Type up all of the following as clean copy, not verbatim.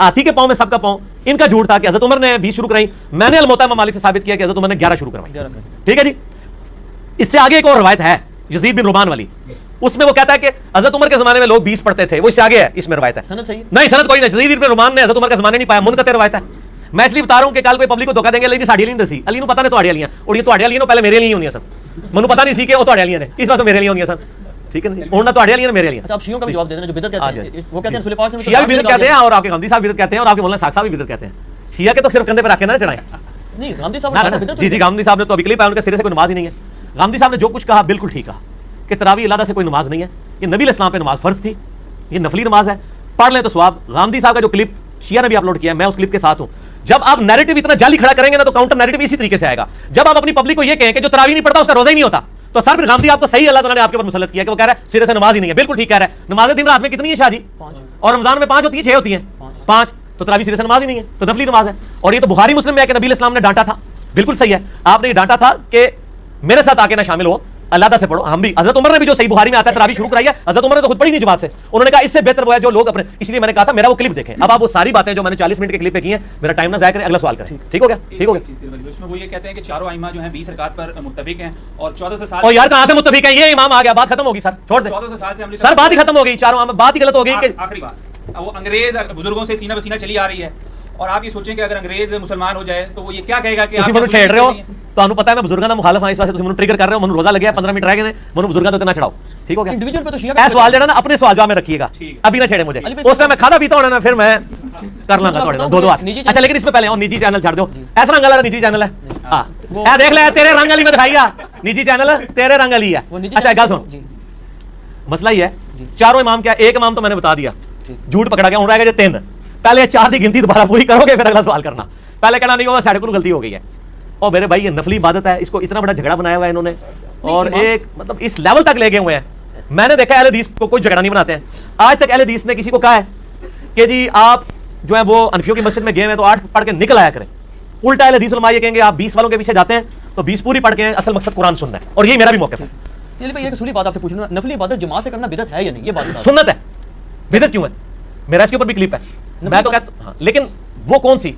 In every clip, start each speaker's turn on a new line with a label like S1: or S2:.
S1: हाथी के पाँव में सबका पाँव, इनका झूठ था कि हजरत उमर ने 20 शुरू कराई, मैंने अलमोता इमाम मालिक से साबित किया कि हजरत उमर ने 11 शुरू करवाई। ठीक है जी। इससे आगे एक और रवायत है यजीद बिन रुमान वाली, उसमें वो कहता है कि हजरत उमर के जमाने में लोग 20 पढ़ते थे, वो इससे आगे है, इसमें रवायत है।
S2: सनद सही है?
S1: नहीं सनद कोई नहीं, यजीद बिन रुमान ने हजरत उमर के जमाने नहीं पाया, मुनक़ते रवायत है। मैं इसलिए बता रहा हूं कि कल कोई पब्लिक को धोखा देंगे, लेकिन साड़ी नहीं दसी अली पता नहीं ਤੁਹਾਡੇ ਵਾਲੀਆਂ और ये ਤੁਹਾਡੇ ਵਾਲੀਆਂ पहले मेरे लिए होनी सन, ਮੈਨੂੰ पता नहीं सी कि वो ਤੁਹਾਡੇ ਵਾਲੀਆਂ ने, इस वास्ते मेरे लिए होनी सन। ठीक है, और ना ਤੁਹਾਡੇ वालीਆਂ ने मेरे लिए।
S2: अच्छा, आप शियों का भी जवाब दे देना जो बिदअत कहते हैं, वो कहते हैं रसूल पाक से
S1: शिया भी बिदअत कहते हैं और आपके गांधी साहब बिदअत कहते हैं और आपके मौलाना साहब भी बिदअत कहते हैं। शिया के तो सिर्फ कंधे पर रख के ना चढ़ाएं।
S2: नहीं, गांधी साहब
S1: जी जी, गांधी साहब ने तो अभी क्लिप है, उनके सिरे से कोई नमाज ही नहीं है। गांधी साहब ने जो कुछ कहा बिल्कुल ठीक कहा कि तरावी अलादा से कोई नमाज नहीं है, ये नबी अलैहिस्सलाम पे नमाज फर्ज थी, ये नफली नमाज है, पढ़ लें तो सवाब। गांधी साहब का जो क्लिप शिया ने भी अपलोड किया है, मैं उस क्लिप के साथ हूं। जब आप नैरेटिव इतना जाली खड़ा करेंगे ना तो काउंटर नैरेटिव इसी तरीके से आएगा। जब आप अपनी पब्लिक को ये कहें कि जो तरावी नहीं पढ़ता उसका रोजा ही नहीं होता, तो सर फिर गांधी आपको सही अल्लाह ताला ने आपके ऊपर मुसल्लत किया कि वो कह रहा है सिरे से नमाज ही नहीं है। बिल्कुल ठीक कह रहा है। नमाज़ें दिन रात में कितनी है शादी, और रमजान में 5 होती है, 6 होती हैं, 5, तो तरावी सिरे से नमाज ही नहीं है, तो नफली नमाज है। और ये तो बुखारी मुस्लिम में है कि नबी अलैहिस्सलाम ने डांटा था, बिल्कुल सही है, आपने ये डांटा था कि मेरे साथ आके ना शामिल हो, अल्लाह से पढ़ो। हम भी, हजरत उमर ने भी जो सही बुखारी में आता है तरावी शुरू कराई है, हजरत उमर ने तो खुद पढ़ी नहीं जमात से, उन्होंने कहा इससे बेहतर वो है जो लोग अपने, इसलिए मैंने कहा था मेरा वो क्लिप देखें। अब आप वो सारी बातें जो मैंने 40 मिनट के क्लिप पे की हैं, मेरा टाइम ना जाया करें, अगला सवाल करें। ठीक हो गया? ठीक हो गया।
S3: उसमें वो ये कहते हैं कि चारों इमाम जो हैं 20 रकात पर मुत्तफिक हैं और 1400 साल।
S1: और यार कहां से मुत्तफिक है, ये इमाम आ गया, बात खत्म होगी सर, छोड़ दे
S3: 1400 साल से हम
S1: सर, बात ही खत्म हो गई, चारों बात ही गलत हो गई कि
S3: आखिरी बात, वो अंग्रेज बुजुर्गों से सीना बसीना चली आ रही है, और आप ये सोचें कि अगर अंग्रेज मुसलमान हो जाए तो वो ये क्या कहेगा कि
S1: ਤੁਸੀਂ ਮੈਨੂੰ ਛੇੜ ਰਹੇ ਹੋ, ਤੁਹਾਨੂੰ ਪਤਾ ਹੈ ਮੈਂ ਬਜ਼ੁਰਗਾਂ ਦਾ ਮੁਖਾਲਫ ਹਾਂ, ਇਸ ਵਾਸਤੇ ਤੁਸੀਂ ਮੈਨੂੰ ਟ੍ਰਿਗਰ ਕਰ ਰਹੇ ਹੋ, ਮੈਨੂੰ ਰੋਜ਼ਾ ਲੱਗਿਆ 15 ਮਿੰਟ ਰਹਿ ਗਏ ਨੇ, ਮੈਨੂੰ ਬਜ਼ੁਰਗਾਂ ਤੋਂ ਇतना ਚੜਾਓ। ठीक हो गया?
S2: इंडिविजुअल पे तो शिया
S1: ਇਹ ਸਵਾਲ ਜਿਹੜਾ ਨਾ ਆਪਣੇ सवाल जवाब में रखिएगा, अभी ना छेड़े मुझे, उस टाइम मैं खादा पीता होना ना, फिर मैं कर लांगा थोड़े दो हाथ। अच्छा लेकिन इसमें पहले निजी चैनल छाड़ दो, ऐसा रंग वाला निजी चैनल है, हां ए देख ले तेरे रंग वाली में दिखाईया, निजी चैनल तेरे रंग वाली है। अच्छा गल सुन, मसला ये है चारों इमाम क्या, एक इमाम तो मैंने बता दिया, झूठ पकड़ा गया, रह गए 3, पहले 4 की गिनती दोबारा पूरी करोगे फिर अगला सवाल करना, पहले कहना नहीं होगा साढ़े को गलती हो गई है। और मेरे भाई ये नफली इबादत है, इसको इतना बड़ा झगड़ा बनाया हुआ है इन्होंने, और एक मतलब इस लेवल तक ले गए हुए हैं। मैंने देखा अहले हदीस को कोई झगड़ा नहीं बनाते हैं, आज तक अहले हदीस ने किसी को कहा है कि जी आप जो है वो अनफियों की मस्जिद में गए हैं तो 8 पढ़ के निकल आया करें। उल्टा अहले हदीस उलमा ये कहेंगे आप 20 वालों के पीछे जाते हैं तो 20 पूरी पढ़ के, असल मकसद कुरान सुनना है, और यही मेरा भी मौक़िफ़ है।
S2: चलिए भाई, एक असूली बात आपसे पूछूं, नफली इबादत जमात से करना बिदअत है या नहीं, ये बात
S1: सुन्नत है, बिदअत क्यों है? मेरा इसके ऊपर भी क्लिप है, मैं तो कहता हूं, लेकिन वो कौन सी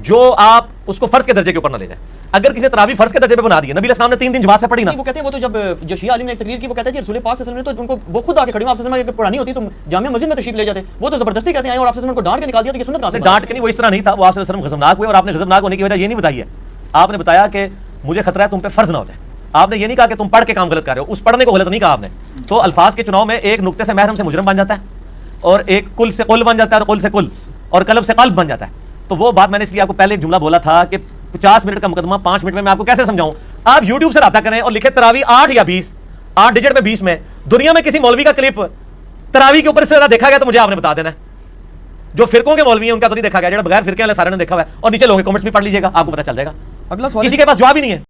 S1: जो आप उसको फर्ज के दर्जे के ऊपर ना ले जाए। अगर किसी तरावी फर्ज के दर्जे पे बना दी है, नबी अलैहिस्सलाम ने 3 दिन जमात से पढ़ी ना,
S2: वो कहते हैं वो तो जब जो शिया आलिम ने एक तकरीर की, वो कहते हैं रसूल पाक सल्लल्लाहु अलैहि वसल्लम ने तो उनको वो खुद आके खड़ी, आपसे अगर पढ़ानी होती तो जामिया मस्जिद में तशरीफ ले जाते, वो तो जबरदस्ती कहते हैं और आपसे उनको डांट के निकाल दिया, तो ये सुन्नत कहां से?
S1: डांट के नहीं, वो इस तरह नहीं था, वो आपसे गजबनाक हुए, और आपने गजबनाक होने की वजह ये नहीं बताई है, आपने बताया कि मुझे खतरा है तुम पे फर्ज ना हो जाए, आपने ये नहीं कहा कि तुम पढ़ के काम गलत कर रहे हो, उस पढ़ने को गलत नहीं कहा आपने। तो अल्फाज के चुनाव में एक नुक्ते से महरम से मुजरम बन जाता है, और एक कुल से कुल बन जाता है, और कुल से कुल, और कल्ब से कल्ब बन जाता है। तो वो बात मैंने इसलिए आपको पहले एक जुमला बोला था कि 50 मिनट का मुकदमा 5 मिनट में मैं आपको कैसे समझाऊं। आप यूट्यूब से रब्ता करें और लिखे तरावी 8 या 20, 8 डिजिट में 20 में, दुनिया में किसी मौलवी का क्लिप तरावी के ऊपर से देखा गया तो मुझे आपने बता देना है। जो फिरकों के मौलवी हैं उनका तो नहीं देखा गया, जो बगैर फिरके वाले सारे ने देखा हुआ है, और नीचे लोगों के कमेंट्स भी पढ़ लीजिएगा, आपको पता चल जाएगा।
S2: अगला सवाल
S1: किसी के पास जवाब ही नहीं है।